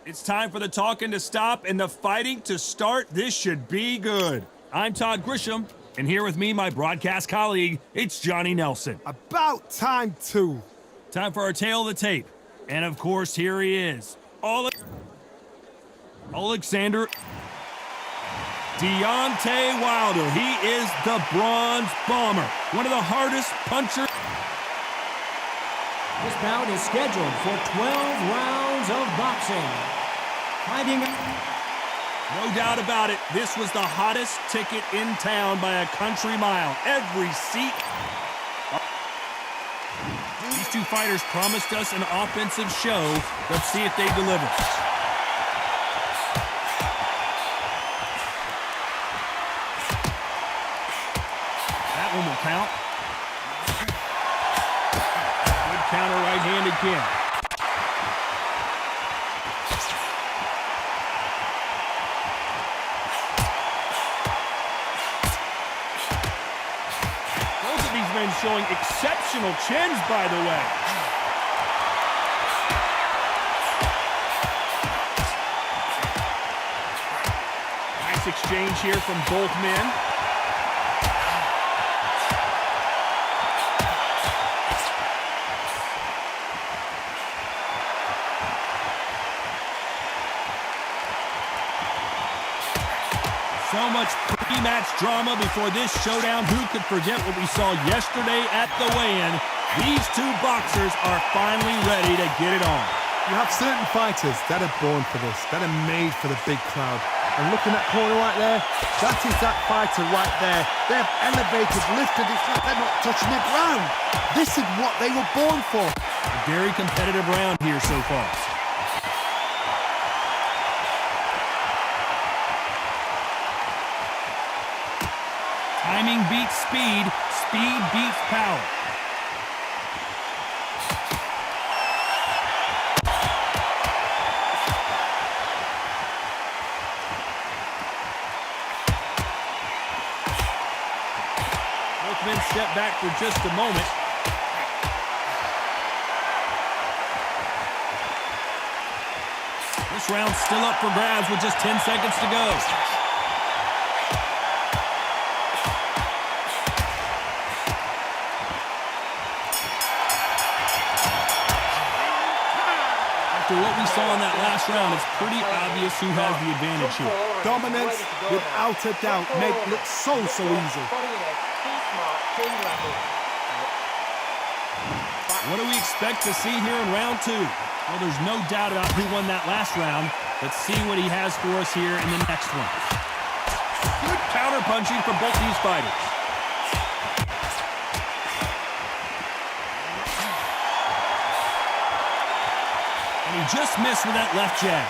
It's time for the talking to stop and the fighting to start. This should be good. I'm Todd Grisham, and here with me, my broadcast colleague, it's Johnny Nelson. About time, too. Time for our tale of the tape. And of course, here he is. Oleksander Deontay Wilder. He is the Bronze Bomber, one of the hardest punchers. This bout is scheduled for 12 rounds of boxing. Fighting. No doubt about it, this was the hottest ticket in town by a country mile. Every seat. These two fighters promised us an offensive show. Let's see if they deliver. That one will count. Good counter right-handed kick. Showing exceptional chins, by the way. Nice exchange here from both men. So much pre-match drama before this showdown. Who could forget what we saw yesterday at the weigh-in? These two boxers are finally ready to get it on. You have certain fighters that are born for this, that are made for the big crowd. And look in that corner right there, that is that fighter right there. They have elevated, lifted, it's like they're not touching the ground. This is what they were born for. A very competitive round here so far. Timing beats speed, speed beats power. Both men step back for just a moment. This round's still up for grabs with just 10 seconds to go. After what we saw in that last round, it's pretty obvious who has the advantage here. Dominance, without a doubt, made it look so easy. What do we expect to see here in round two? Well, there's no doubt about who won that last round. Let's see what he has for us here in the next one. Good counter punching from both these fighters. He just missed with that left jab.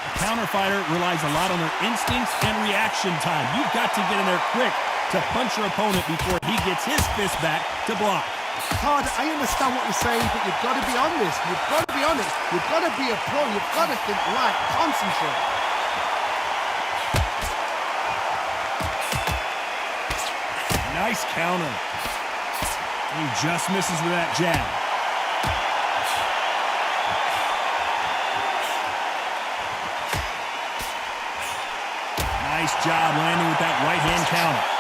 The counter fighter relies a lot on their instincts and reaction time. You've got to get in there quick to punch your opponent before he gets his fist back to block. Todd, I understand what you're saying, but you've got to be honest. You've got to be honest. You've got to be a pro. You've got to think right. Concentrate. Nice counter. He just misses with that jab. Nice job landing with that right-hand counter.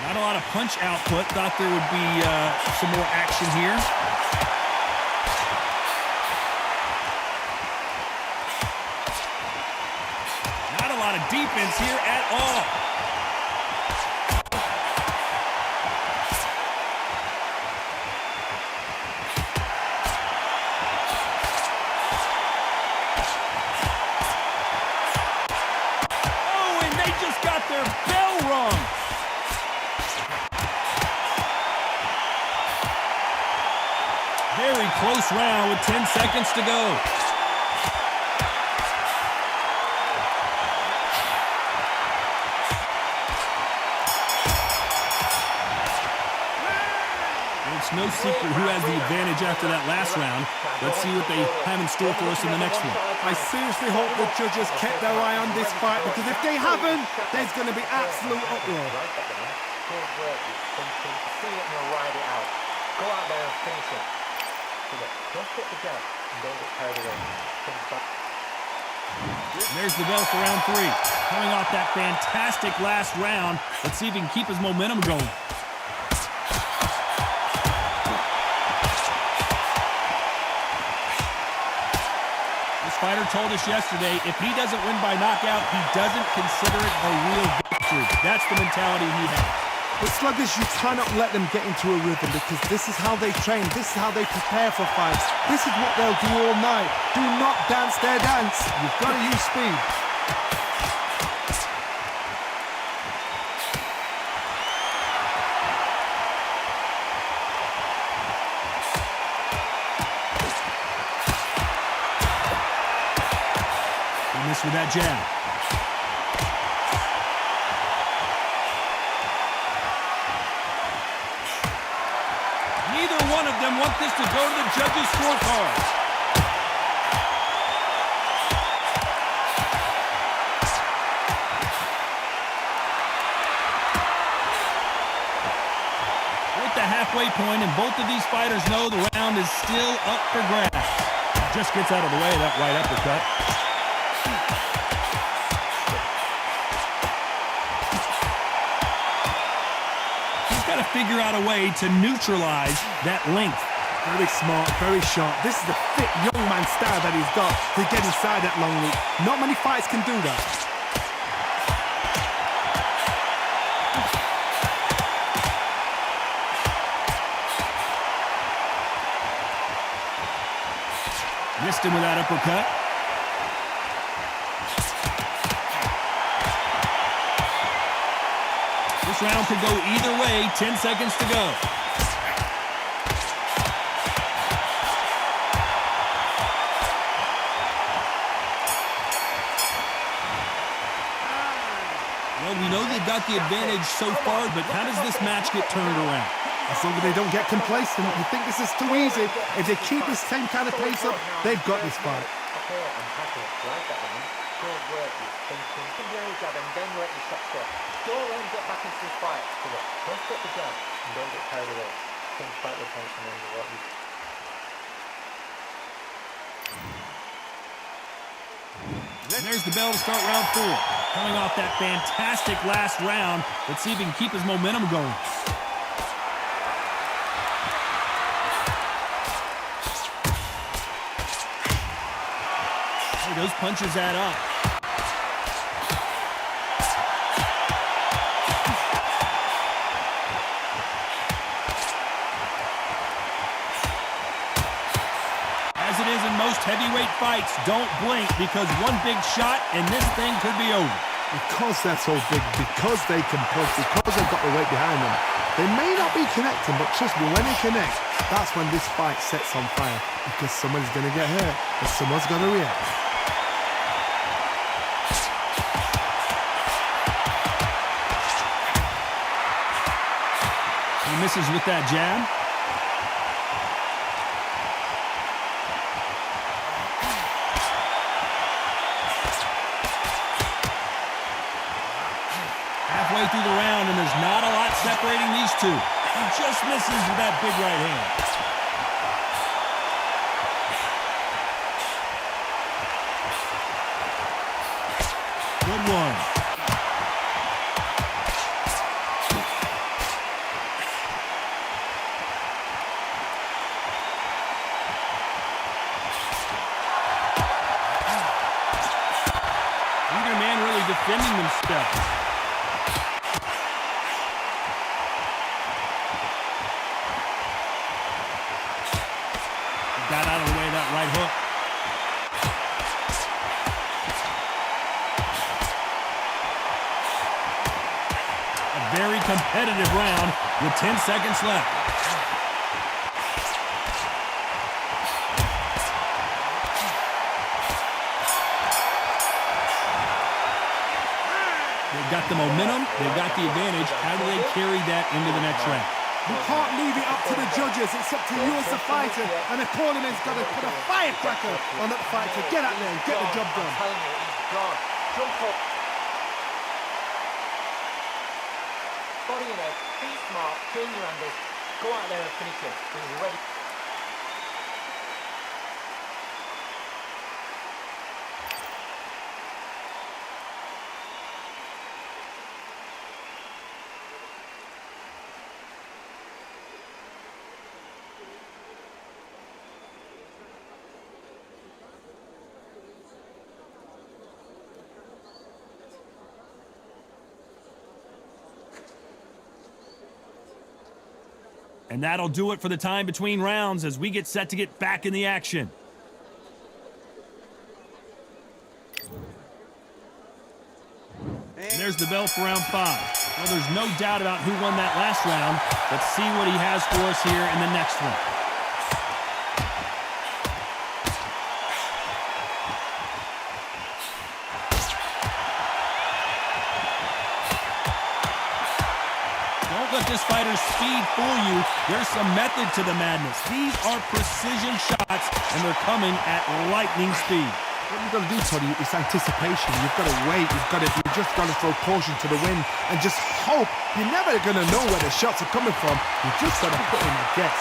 Not a lot of punch output. Thought there would be some more action here. Not a lot of defense here at all. Oh, and they just got their bell rung. Very close round with 10 seconds to go. no secret who has the advantage after that last round. Let's see what they have in store for us in the next one. I seriously hope the judges kept their eye on this fight, because if they haven't, there's going to be absolute uproar. Go out there and finish it. Don't put the jab and don't get carried away. There's the bell for round 3. Coming off that fantastic last round, let's see if he can keep his momentum going. This fighter told us yesterday, if he doesn't win by knockout, he doesn't consider it a real victory. That's the mentality he has. But sluggers, you cannot let them get into a rhythm, because this is how they train, this is how they prepare for fights. This is what they'll do all night. Do not dance their dance. You've got to use speed. He missed with that jab. Neither one of them want this to go to the judges' scorecard. We're at the halfway point, and both of these fighters know the round is still up for grabs. Just gets out of the way of that right uppercut. Got to figure out a way to neutralize that length. Very smart, very sharp. This is the fit young man style that he's got to get inside that long loop. Not many fights can do that. Missed him with that uppercut. This round could go either way. 10 seconds to go. Well, we know they've got the advantage so far, but how does this match get turned around? As long as they don't get complacent, you think this is too easy. If they keep the same kind of pace up, they've got this fight. Good work, thinking. Continue jab and then let your shots go. Don't let him get back into the fight. Don't put the jab and don't get carried away. Think fight the tension and what you. There's the bell to start round 4. Coming off that fantastic last round, let's see if he can keep his momentum going. Hey, those punches add up. As it is in most heavyweight fights, don't blink, because one big shot and this thing could be over. Because they're so big, because they can punch, because they've got the weight behind them, they may not be connecting, but trust me, when they connect, that's when this fight sets on fire, because someone's going to get hurt and someone's going to react. He misses with that jab. Halfway through the round, and there's not a lot separating these two. He just misses with that big right hand. Good one. Neither man really defending themselves. Got out of the way of that right hook. A very competitive round with 10 seconds left. They've got the momentum, they've got the advantage. How do they carry that into the next round? You can't leave it up to the judges. It's up to you as the fighter, and the cornerman's got to put a firecracker on that fighter. Get out there and get the job done. I'm telling you, he's gone. Jump up. Body in head, be smart, turn your handles, go out there and finish him. He's ready. And that'll do it for the time between rounds as we get set to get back in the action. And there's the bell for round 5. Well, there's no doubt about who won that last round. Let's see what he has for us here in the next one. Don't let this fighter's speed fool you. There's some method to the madness. These are precision shots, and they're coming at lightning speed. What you've got to do, Tony, is anticipation. You've got to wait. You just got to throw caution to the wind and just hope. You're never going to know where the shots are coming from. You just got to put in a guess.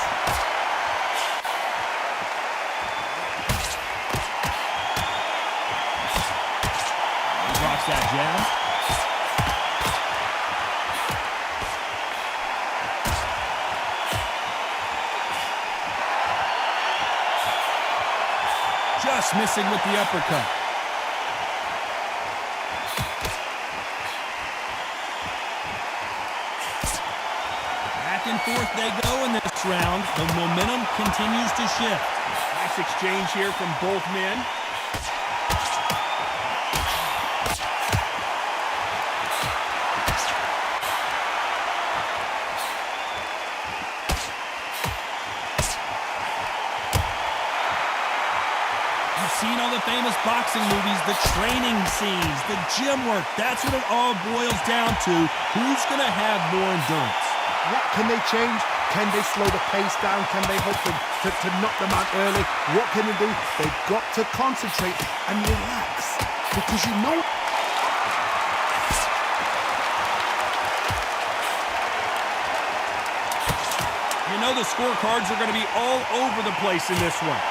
He drops that jab. Just missing with the uppercut. Back and forth they go in this round. The momentum continues to shift. Nice exchange here from both men. Seen all the famous boxing movies, the training scenes, the gym work. That's what it all boils down to. Who's going to have more endurance? What can they change? Can they slow the pace down? Can they hope to knock them out early? What can they do? They've got to concentrate and relax. Because you know... You know the scorecards are going to be all over the place in this one.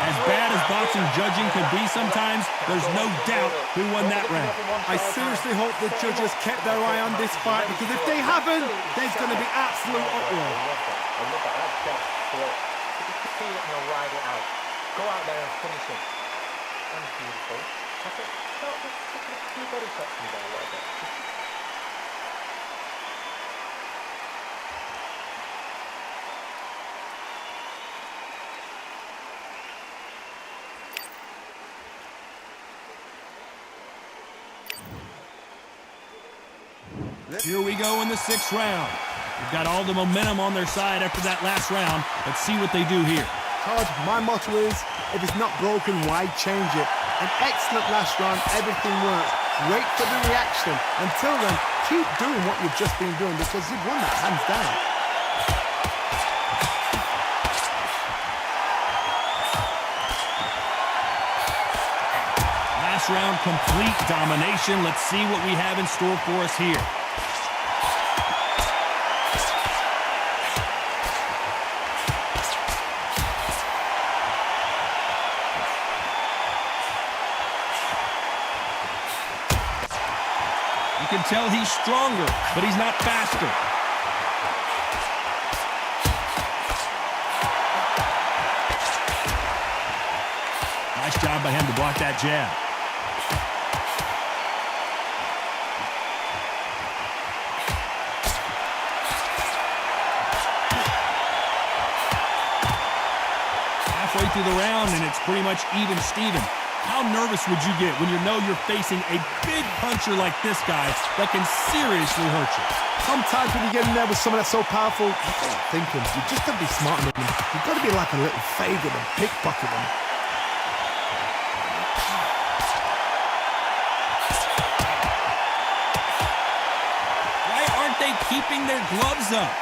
As bad as boxing judging could be sometimes, there's no doubt who won that round. I seriously hope the judges kept their eye on this fight, because if they haven't, there's going to be absolute uproar. I love that. That's depth. But if you can feel it and you'll ride it out. Go out there and finish it. That's beautiful. That's it. Start with a few body shots in there a little bit. Here we go in the 6th round. They've got all the momentum on their side after that last round. Let's see what they do here. Todd, my motto is, if it's not broken, why change it? An excellent last round, everything works. Wait for the reaction. Until then, keep doing what you've just been doing, because you've won that hands down. Last round, complete domination. Let's see what we have in store for us here. You can tell he's stronger, but he's not faster. Nice job by him to block that jab. Halfway through the round, and it's pretty much even Steven. How nervous would you get when you know you're facing a big puncher like this guy that can seriously hurt you? Sometimes when you get in there with someone that's so powerful, you can't think him. You just got to be smart with him. You've got to be like a little favourite and pickpocket him. keeping their gloves up.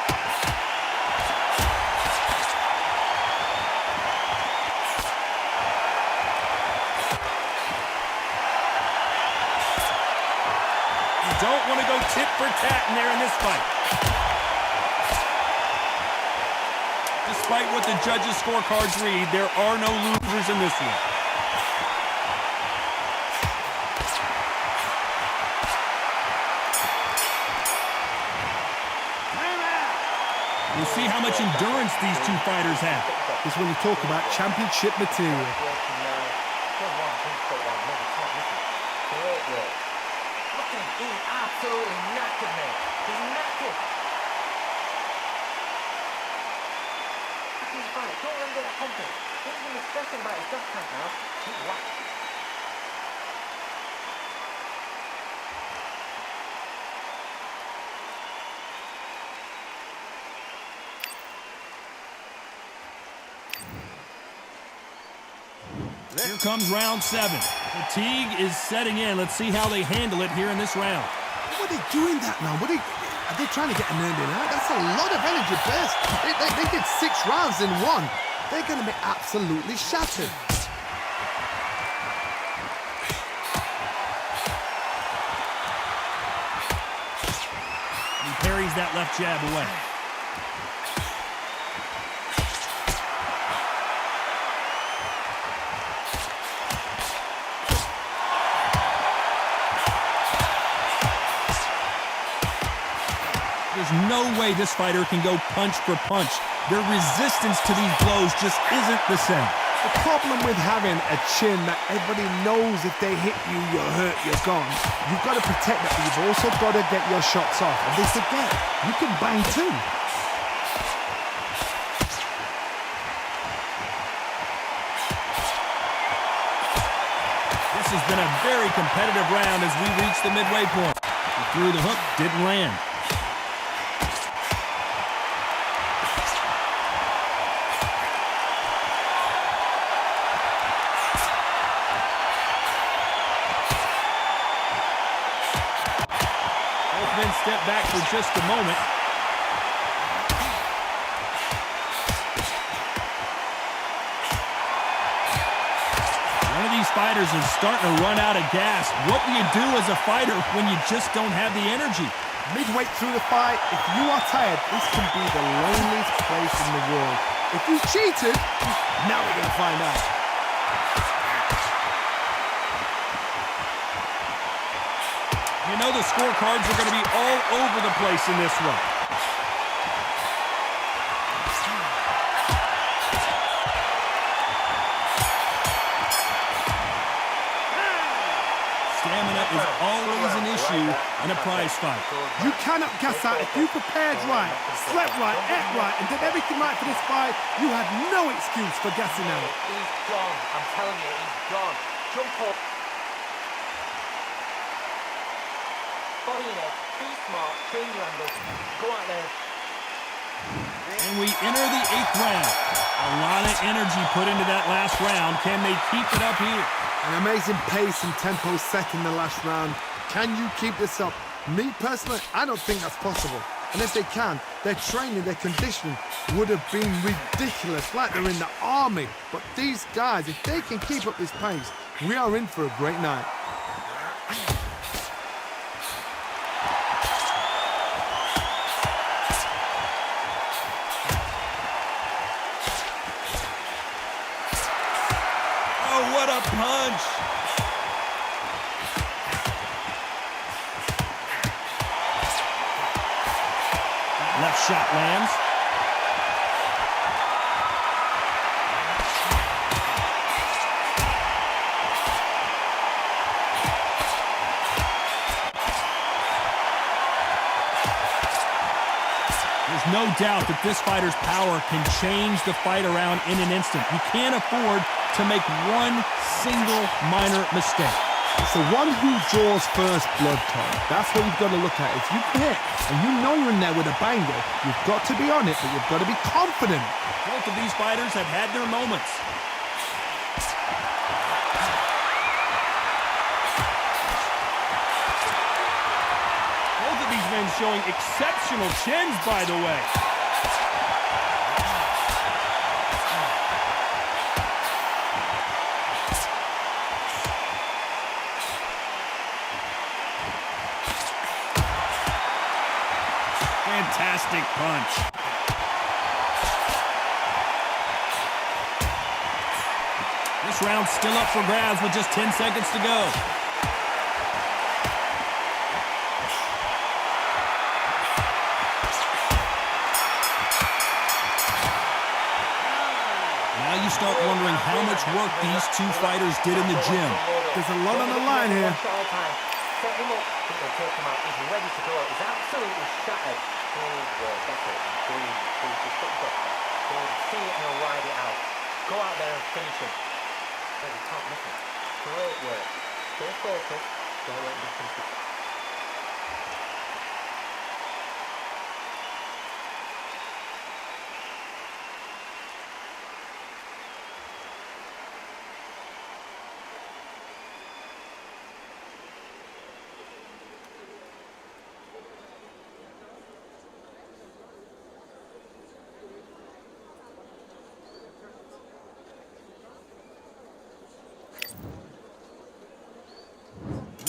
You don't want to go tit for tat in there in this fight. Despite what the judges' scorecards read, there are no losers in this one. We'll see how much endurance these two fighters have. This is when you talk about championship material. He's absolutely knackered, mate. He's knackered. He's right. Don't let him get that confidence. He's going to be stressing about his death count now. He's whacked. Here comes round 7. Fatigue is setting in. Let's see how they handle it here in this round. What are they doing that now? Are they trying to get an ending out? That's a lot of energy burst. They did 6 rounds in one. They're going to be absolutely shattered. He parries that left jab away. There's no way this fighter can go punch for punch. Their resistance to these blows just isn't the same. The problem with having a chin that everybody knows if they hit you, you're hurt, you're gone. You've got to protect that, but you've also got to get your shots off. And they forget, you can bang too. This has been a very competitive round as we reach the midway point. He threw the hook, didn't land. Step back for just a moment. One of these fighters is starting to run out of gas. What do you do as a fighter when you just don't have the energy? Midway through the fight, if you are tired, this can be the loneliest place in the world. If you cheated, now we're going to find out. You know the scorecards are going to be all over the place in this one. Stamina is always an issue in a prize fight. You cannot gas out. If you prepared right, slept right, ate right, and did everything right for this fight, you had no excuse for gassing out. He's gone. I'm telling you, he's gone. Jump up. Body in it, be smart, change your angles, go out there. And we enter the 8th round. A lot of energy put into that last round. Can they keep it up here? An amazing pace and tempo set in the last round. Can you keep this up? Me personally, I don't think that's possible. And if they can, their training, their conditioning would have been ridiculous, like they're in the army. But these guys, if they can keep up this pace, we are in for a great night. What a punch! Left shot lands. There's no doubt that this fighter's power can change the fight around in an instant. You can't afford to make one single minor mistake. It's the one who draws first blood, Tom. That's what you've got to look at. If you hit and you know you're in there with a banger, you've got to be on it, but you've got to be confident. Both of these fighters have had their moments. Both of these men showing exceptional chins, by the way. Fantastic punch. This round's still up for grabs with just 10 seconds to go. Now you start wondering how much work these two fighters did in the gym. There's a lot on the line here. Set him up, take him out. He's ready to go. He's absolutely shattered. Good work. That's it. Good. Just put your best. Good. See it and he'll ride it out. Go out there and finish him. You can't miss him. Great work. Stay focused. Don't let him finish it.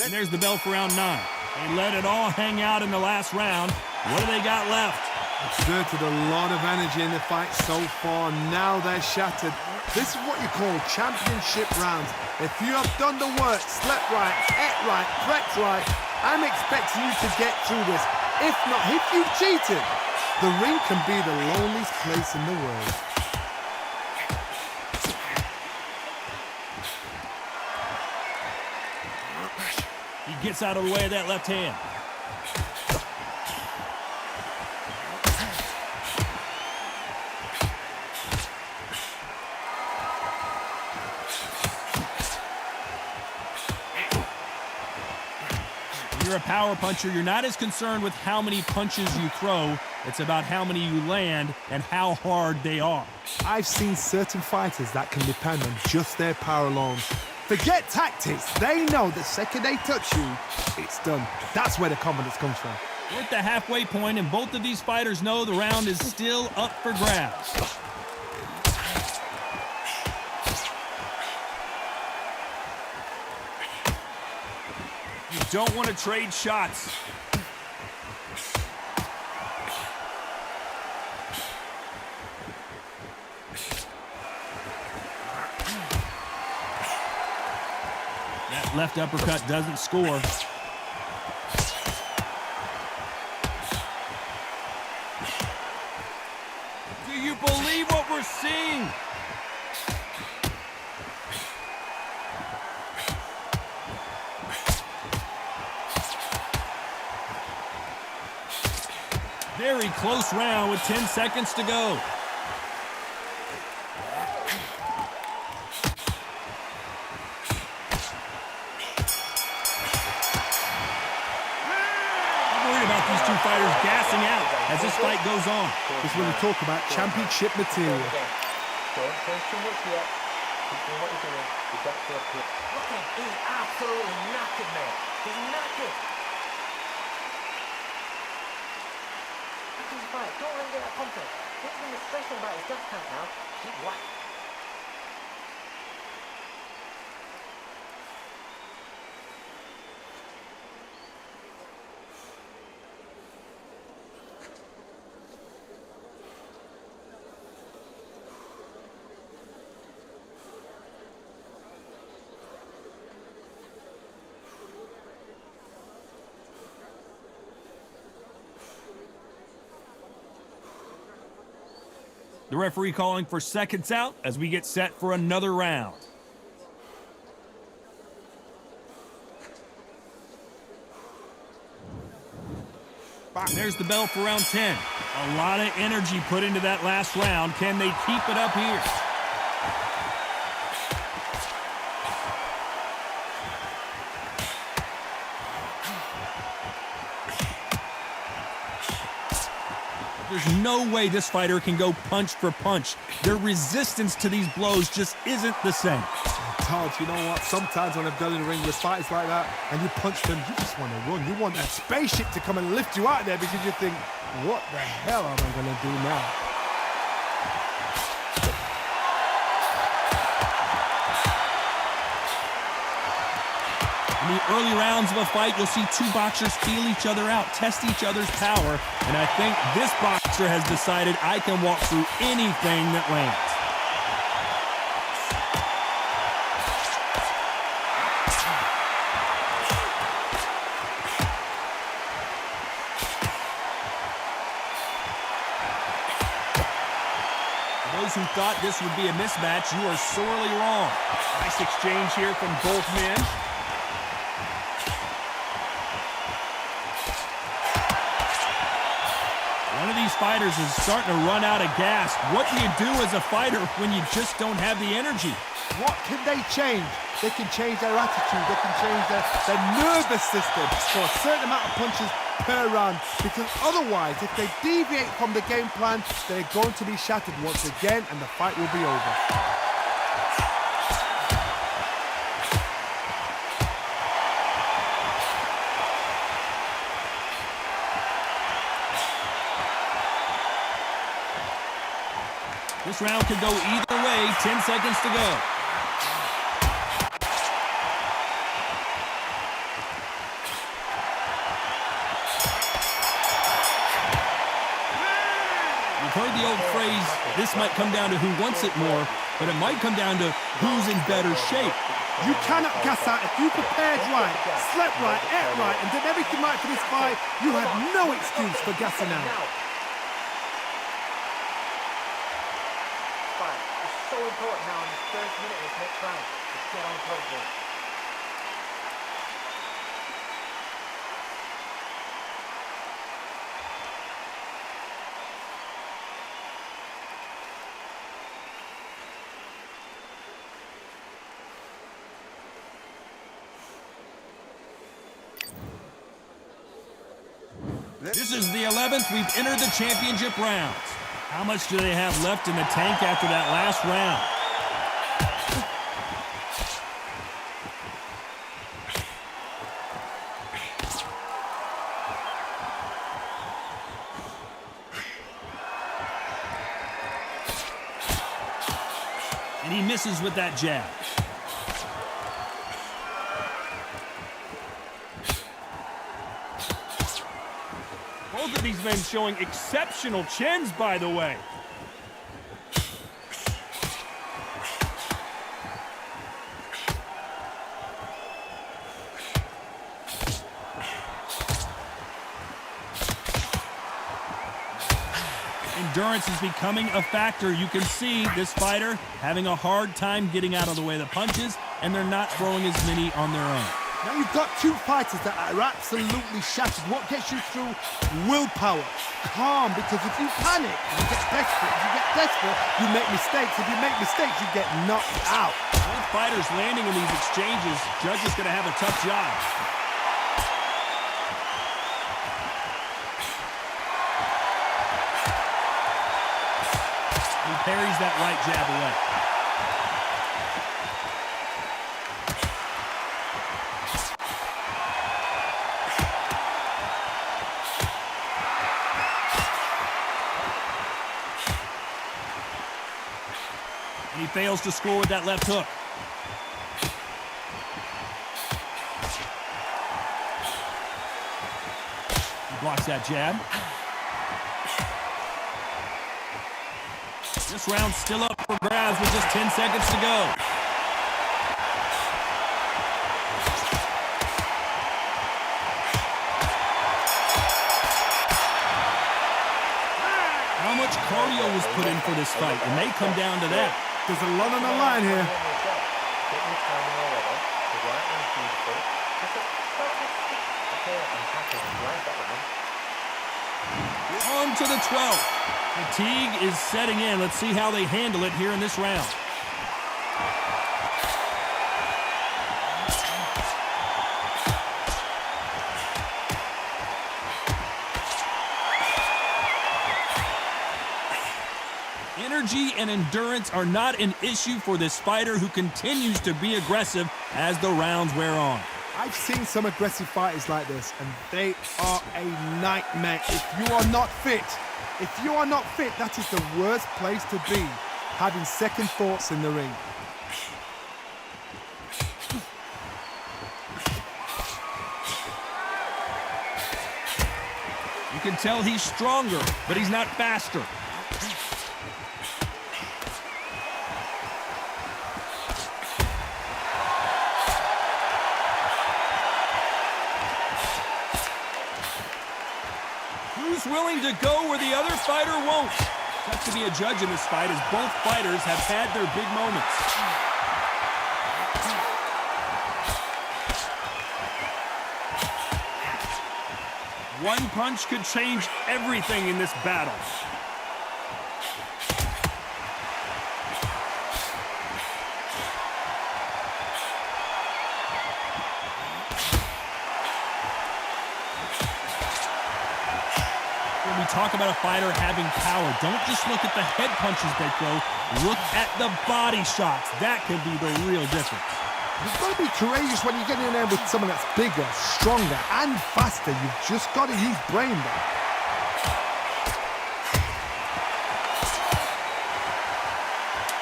And there's the bell for round 9. They let it all hang out in the last round. What do they got left? Exerted a lot of energy in the fight so far. Now they're shattered. This is what you call championship rounds. If you have done the work, slept right, ate right, prepped right, I'm expecting you to get through this. If not, if you've cheated, the ring can be the loneliest place in the world. He gets out of the way of that left hand. When you're a power puncher, you're not as concerned with how many punches you throw. It's about how many you land and how hard they are. I've seen certain fighters that can depend on just their power alone. Forget tactics. They know the second they touch you, it's done. That's where the confidence comes from. We're at the halfway point, and both of these fighters know the round is still up for grabs. You don't want to trade shots. That left uppercut doesn't score. Do you believe what we're seeing? Very close round with 10 seconds to go. These two fighters gassing out as this fight goes on. This is when we talk about championship material. Don't change too much yet. Keep doing what you're doing. You got to look at him. He's absolutely knackered, mate. He's knackered. Look at his fight. Don't let him get that confidence. What's going to stress him about his death count now? Keep whacking. The referee calling for seconds out as we get set for another round. There's the bell for round 10. A lot of energy put into that last round. Can they keep it up here? There's no way this fighter can go punch for punch. Their resistance to these blows just isn't the same. Todd, you know what? Sometimes when I've done in the ring with fighters like that and you punch them, you just want to run. You want that spaceship to come and lift you out there because you think, what the hell am I going to do now? In the early rounds of a fight, you'll see two boxers feel each other out, test each other's power, and I think this boxer has decided I can walk through anything that lands. For those who thought this would be a mismatch, you are sorely wrong. Nice exchange here from both men. One of these fighters is starting to run out of gas. What do you do as a fighter when you just don't have the energy? What can they change? They can change their attitude. They can change their nervous system for a certain amount of punches per round. Because otherwise, if they deviate from the game plan, they're going to be shattered once again and the fight will be over. This round could go either way. 10 seconds to go. You've heard the old phrase, this might come down to who wants it more, but it might come down to who's in better shape. You cannot gas out. If you prepared right, slept right, ate right, and did everything right for this fight, you have no excuse for gassing out. So important now in this first minute of this next round to get on top of it. This is the 11th. We've entered the championship rounds. How much do they have left in the tank after that last round? And he misses with that jab. Both of these men showing exceptional chins, by the way. Endurance is becoming a factor. You can see this fighter having a hard time getting out of the way of the punches, and they're not throwing as many on their own. Now you've got two fighters that are absolutely shattered. What gets you through? Willpower. Calm, because if you panic, you get desperate. If you get desperate, you make mistakes. If you make mistakes, you get knocked out. Both fighters landing in these exchanges. Judge is going to have a tough job. He parries that right jab away. And he fails to score with that left hook. He blocks that jab. This round's still up for grabs with just 10 seconds to go. How much cardio was put in for this fight? It may come down to that. There's a lot on the line here. On to the 12th. Fatigue is setting in. Let's see how they handle it here in this round. Energy and endurance are not an issue for this fighter who continues to be aggressive as the rounds wear on. I've seen some aggressive fighters like this, and they are a nightmare. If you are not fit, that is the worst place to be, having second thoughts in the ring. You can tell he's stronger, but he's not faster. Who's willing to go where the other fighter won't? Tough to be a judge in this fight as both fighters have had their big moments. One punch could change everything in this battle. When we talk about a fighter having power, don't just look at the head punches they throw. Look at the body shots. That can be the real difference. You've got to be courageous when you get in there with someone that's bigger, stronger, and faster. You've just got to use brain there.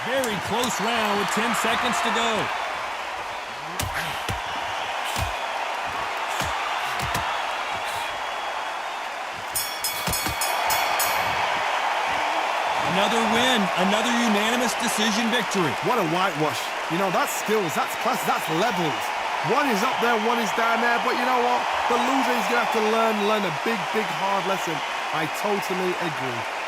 Very close round with 10 seconds to go. Another win, another unanimous decision victory. What a whitewash. You know, that's skills, that's class, that's levels. One is up there, one is down there, but you know what? The loser is going to have to learn a big, hard lesson. I totally agree.